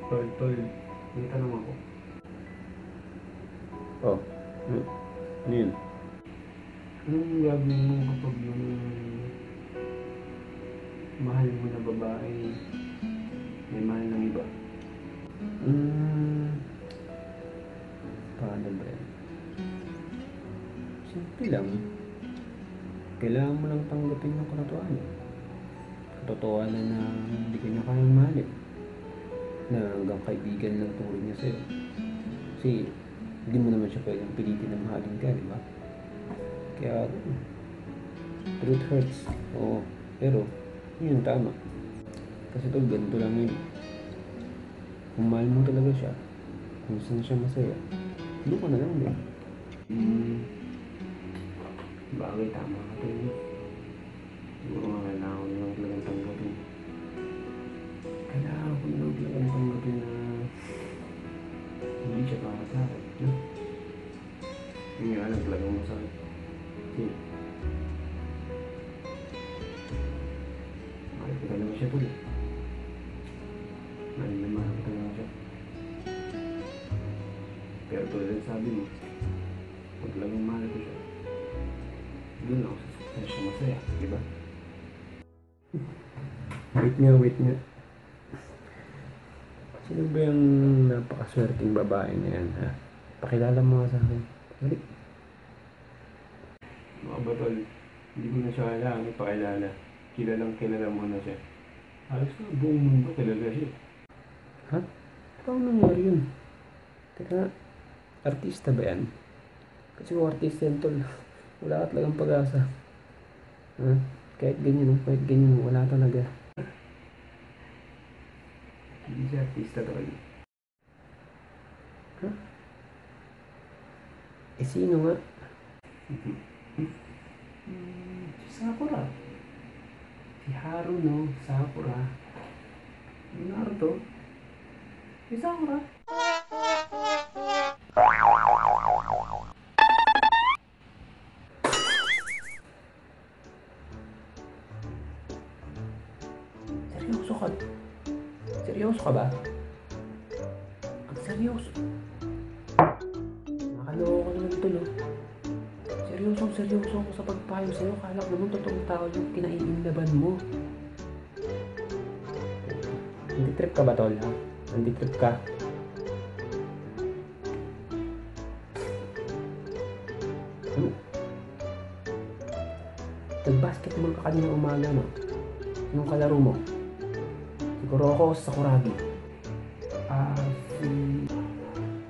Tol, may tanong ako. Oh, ano yun? Anong gagawin mo kapag yung mahal mo na babae may mahal ng iba? Paano ba yan? Simple lang. Kailangan mo lang tanggapin yung katotohanan. Katotohanan na hindi ka niya kayang mahalin. Na hanggang kaibigan lang turing niya sa'yo. Kasi hindi mo naman siya pwedeng pilitin na mahalin ka, di ba? Kaya, truth hurts. Oo. Pero, yun yung tama. Kasi tol, ganito lang yun. Kung mahal mo talaga siya, kung saan siya masaya, doon ka na lang din. Bagay, tama ka tol. Siguro nga kailangan ko lang talagang tanggapin. Kailangan ko lang talagang tanggapin na hindi siya para sa akin. No? Yun nga lang talagang masakit. Kasi mahal ko talaga siya tol. Mahal ko talaga siya. Pero tulad ng sabi mo, kung talagang mahal ko siya, doon ako sa siya masaya, di ba? Wait nga. Sino ba yung napakaswerteng babae na yan, ha? Pakilala mo nga sa akin. Balik. Mga batol, hindi ko na siya kailangan ipakilala. Kilala mo na siya. Halos na buong mundo kilala siya. Ha? Paano nangyari yun? Teka, artista ba yan? Kasi kung artista yan, tol, wala ka talagang pag-asa. Ha? Kahit ganyan, wala talaga. Hindi siya artista tol. Ha? Eh, sino nga? Si Sakura. Si Haruno Sakura. Yung Naruto. Si Sakura. Seryoso ka ba? Ang seryoso. Nakaloko ka naman ito, no? Seryoso ako sa pagpayo sa'yo. Kala ko naman totoong tao yung kinaiinlaban mo. Hindi trip ka ba, tol, ha? Hindi trip ka. Ano? Nag-basketball ka kanina umaga, no? Anong kalaro mo? Siguro ako sa Sakuragi.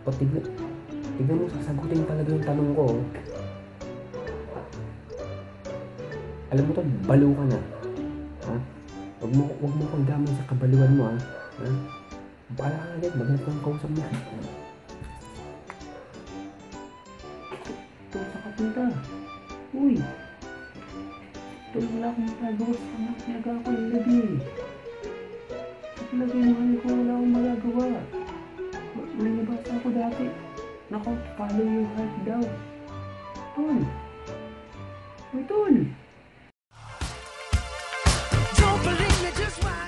O tignan mo, sasagutin talaga yung tanong ko. Alam mo to, balo ka na. Ha? Wag mo kang damay sa kabaliwan mo, ha? Ha? Bahala ka agad, maghanap kang kausap mo. Ito sa kapunta. Uy! Ito wala akong magagawa sa anak. Naga ako yung gabi. Talaga yung mahal ko, wala akong magagawa. May nabasa ako dati. Nako, follow your heart daw. Tol! Uy, tol! Don't believe me, just watch.